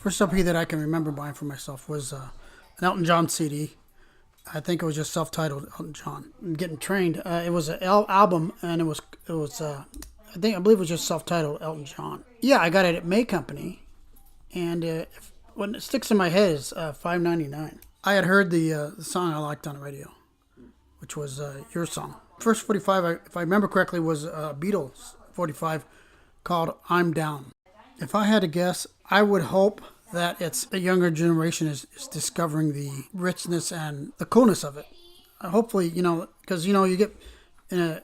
First LP that I can remember buying for myself was an Elton John CD. I think it was just self-titled Elton John. I'm getting trained. It was an album, and it was I believe it was just self-titled Elton John. Yeah, I got it at May Company, and when it sticks in my head is $5.99. I had heard the song I liked on the radio, which was your song. First 45, if I remember correctly, was Beatles 45 called "I'm Down." If I had to guess, I would hope that it's a younger generation is discovering the richness and the coolness of it. Hopefully, because you get in a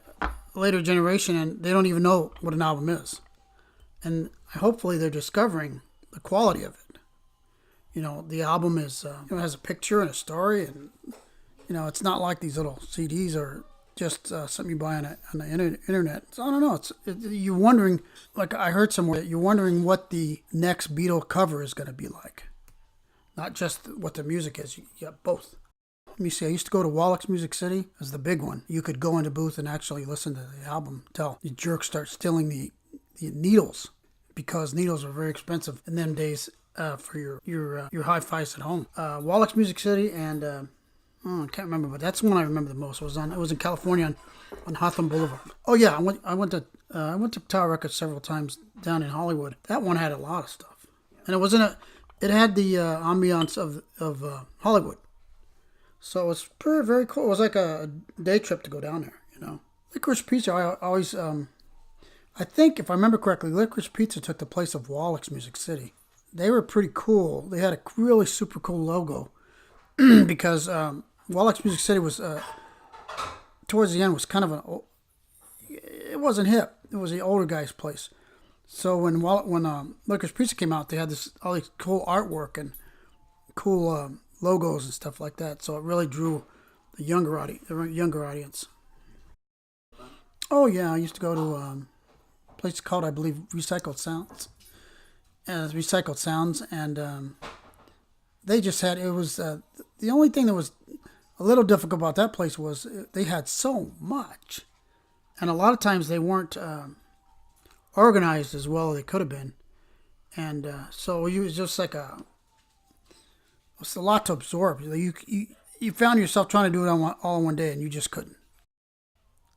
later generation and they don't even know what an album is, and hopefully they're discovering the quality of it. The album is has a picture and a story, and it's not like these little CDs or just something you buy on the internet. So I don't know. You're wondering, like I heard somewhere, you're wondering what the next Beatle cover is going to be like. Not just what the music is. You got both. Let me see. I used to go to Wallach's Music City as the big one. You could go into booth and actually listen to the album till the jerks start stealing the needles, because needles were very expensive in them days for your hi-fis at home. Wallach's Music City and. I can't remember, but that's the one I remember the most. It was in California on Hawthorne Boulevard. Oh yeah, I went to Tower Records several times down in Hollywood. That one had a lot of stuff, and it had the ambiance of Hollywood. So it's very cool. It was like a day trip to go down there. Licorice Pizza. I always I think if I remember correctly, Licorice Pizza took the place of Wallach's Music City. They were pretty cool. They had a really super cool logo because. Wallach's Music City was, towards the end, was kind of it wasn't hip. It was the older guy's place. So when Licorice Pizza came out, they had all these cool artwork and cool logos and stuff like that. So it really drew the younger audience. Oh yeah, I used to go to a place called, I believe, Recycled Sounds. And they just had, it was, the only thing that was a little difficult about that place was they had so much, and a lot of times they weren't organized as well as they could have been, and so it was just like it's a lot to absorb. You found yourself trying to do it all in one day, and you just couldn't.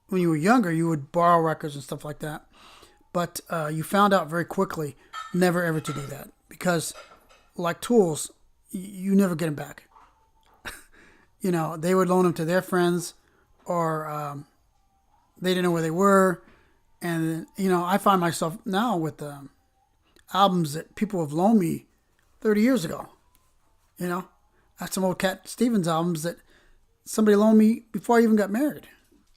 When you were younger, you would borrow records and stuff like that, but you found out very quickly never ever to do that, because like tools, you never get them back. They would loan them to their friends, or they didn't know where they were. And, I find myself now with albums that people have loaned me 30 years ago. I have some old Cat Stevens albums that somebody loaned me before I even got married.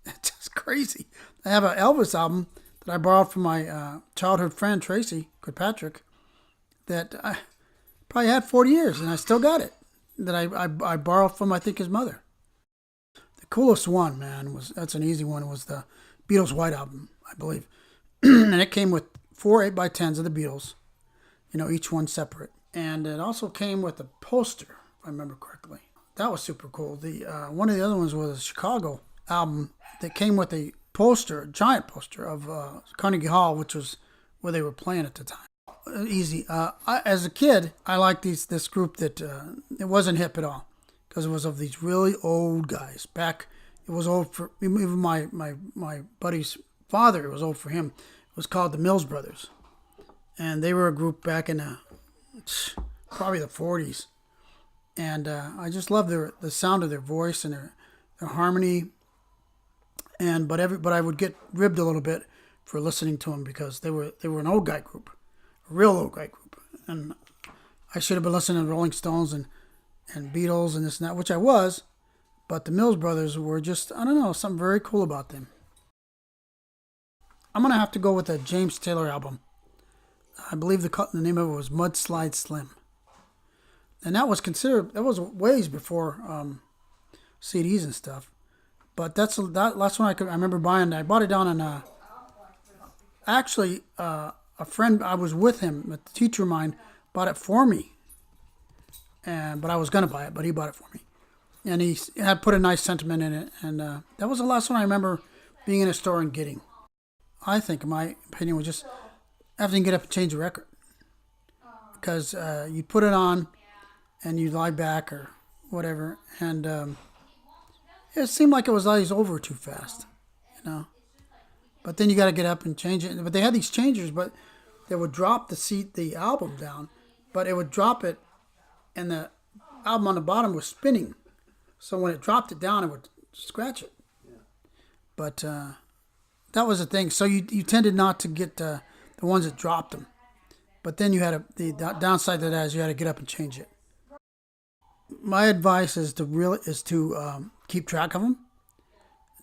It's just crazy. I have an Elvis album that I borrowed from my childhood friend, Tracy Kirkpatrick, that I probably had 40 years, and I still got it. That I borrowed from, I think, his mother. The coolest one, man, that's an easy one, was the Beatles White Album, I believe. And it came with 4 8x10s of the Beatles, each one separate. And it also came with a poster, if I remember correctly. That was super cool. One of the other ones was a Chicago album that came with a giant poster of Carnegie Hall, which was where they were playing at the time. Easy. As a kid, I liked this group that it wasn't hip at all, because it was of these really old guys. Back, it was old for even my buddy's father. It was old for him. It was called the Mills Brothers, and they were a group back in probably the 40s. And I just loved the sound of their voice and their harmony. But I would get ribbed a little bit for listening to them, because they were an old guy group. Real old guy group, and I should have been listening to Rolling Stones and Beatles and this and that, which I was, but the Mills Brothers were just, I don't know, something very cool about them. I'm gonna have to go with a James Taylor album. I believe the name of it was Mudslide Slim, and that was ways before CDs and stuff. But that's one I remember buying. I bought it down in a friend, I was with him, a teacher of mine, bought it for me. But I was going to buy it, but he bought it for me. And he had put a nice sentiment in it. And that was the last one I remember being in a store and getting. I think, in my opinion, was just having to get up and change the record. because you put it on and you lie back or whatever, and it seemed like it was always over too fast, you know. But then you got to get up and change it. But they had these changers, but they would drop the album down, but it would drop it, and the album on the bottom was spinning. So when it dropped it down, it would scratch it. But that was the thing. So you tended not to get the ones that dropped them. But then you had the downside to that is you had to get up and change it. My advice is to keep track of them.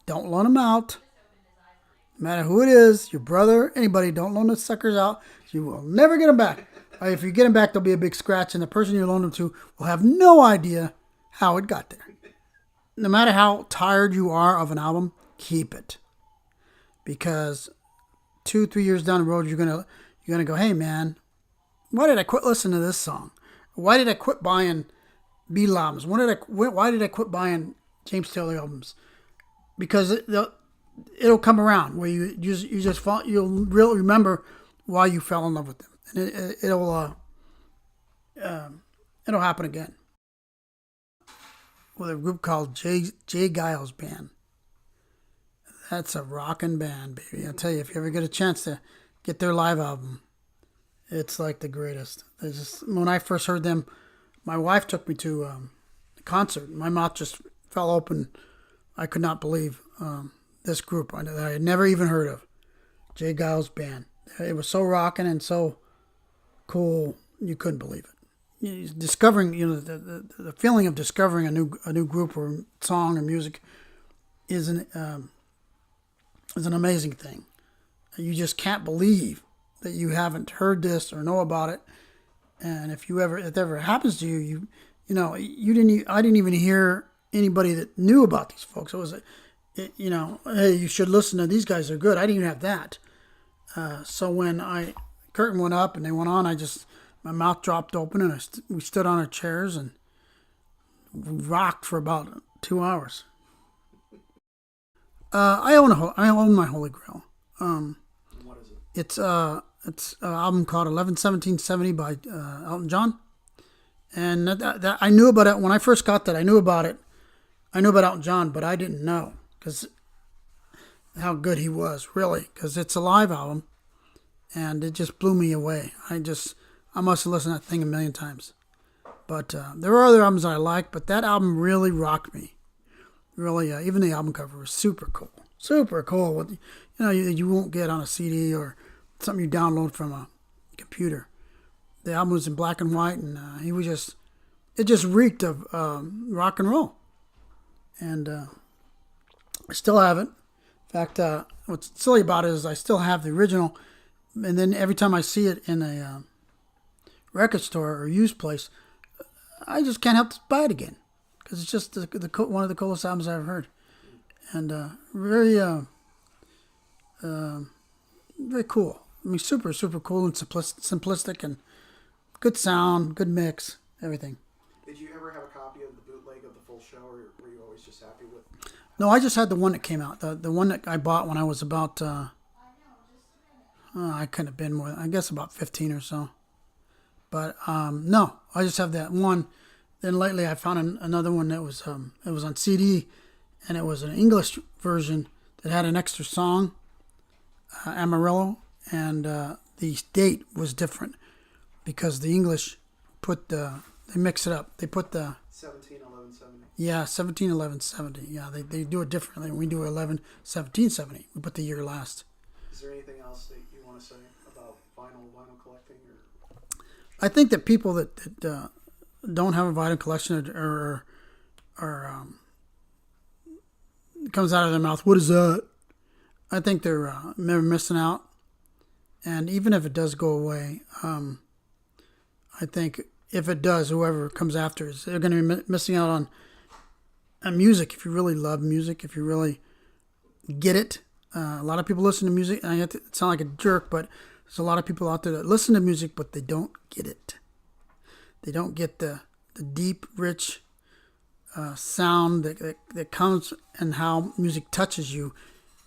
Don't loan them out. No matter who it is, your brother, anybody, don't loan the suckers out. You will never get them back. If you get them back, there'll be a big scratch, and the person you loaned them to will have no idea how it got there. No matter how tired you are of an album, keep it. Because 2-3 years down the road, you're gonna go, hey man, why did I quit listening to this song? Why did I quit buying Beatle albums? Why did I quit buying James Taylor albums? Because it'll come around where you'll really remember why you fell in love with them, and it'll happen again. With a group called Jay Giles Band. That's a rockin' band, baby. I'll tell you, if you ever get a chance to get their live album, it's like the greatest. When I first heard them, my wife took me to a concert. My mouth just fell open. I could not believe this group that I had never even heard of. Jay Giles Band. It was so rocking and so cool, you couldn't believe it. Discovering, the feeling of discovering a new group or song or music is an amazing thing. You just can't believe that you haven't heard this or know about it. And if it ever happens to you, I didn't even hear anybody that knew about these folks. It was, hey, you should listen to these guys. They're good. I didn't even have that. So when curtain went up and they went on, my mouth dropped open and we stood on our chairs and rocked for about 2 hours. I own my Holy Grail. What is it? It's an album called 11-17-70 by Elton John, and that I knew about it when I first got that. I knew about it. I knew about Elton John, but I didn't know how good he was, really, because it's a live album, and it just blew me away. I must have listened to that thing a million times. But there were other albums that I liked, but that album really rocked me. Really, even the album cover was super cool. Super cool. You won't get on a CD or something you download from a computer. The album was in black and white, and it just reeked of rock and roll. And I still have it. In fact, what's silly about it is I still have the original, and then every time I see it in a record store or used place, I just can't help to buy it again because it's just one of the coolest albums I've heard, and very cool. I mean, super super cool and simplistic and good sound, good mix, everything. Did you ever have a copy of the bootleg of the full show, or were you always just happy with? No, I just had the one that came out, the one that I bought when I was about I couldn't have been more, I guess about 15 or so. But no, I just have that one. Then lately I found another one that was it was on CD, and it was an English version that had an extra song, Amarillo, and the date was different because the English they mix it up. They put the 17-11-70. Yeah, 17-11-70. Yeah, they do it differently. We do 11-17-70. We put the year last. Is there anything else that you want to say about vinyl collecting? I think that people that don't have a vinyl collection or it comes out of their mouth, what is that? I think they're missing out. And even if it does go away, I think if it does, whoever comes after us, they're going to be missing out on music. If you really love music, if you really get it. A lot of people listen to music, and I have to sound like a jerk, but there's a lot of people out there that listen to music, but they don't get it. They don't get the deep, rich sound that comes and how music touches you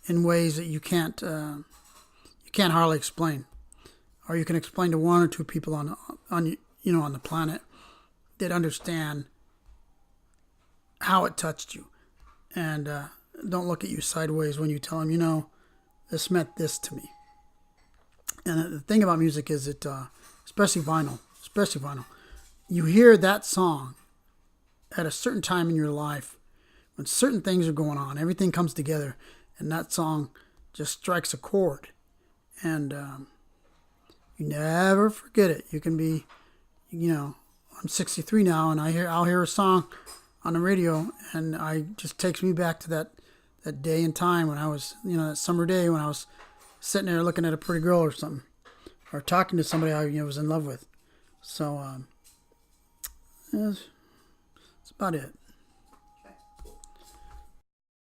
in ways that you can't hardly explain. or you can explain to one or two people on the planet that understand how it touched you, and don't look at you sideways when you tell them, this meant this to me. And the thing about music is that, especially vinyl, you hear that song at a certain time in your life when certain things are going on, everything comes together, and that song just strikes a chord, and you never forget it. You can be, I'm 63 now, and I'll hear a song on the radio, and it just takes me back to that day and time when I was, that summer day when I was sitting there looking at a pretty girl or something, or talking to somebody I was in love with. So, that's about it.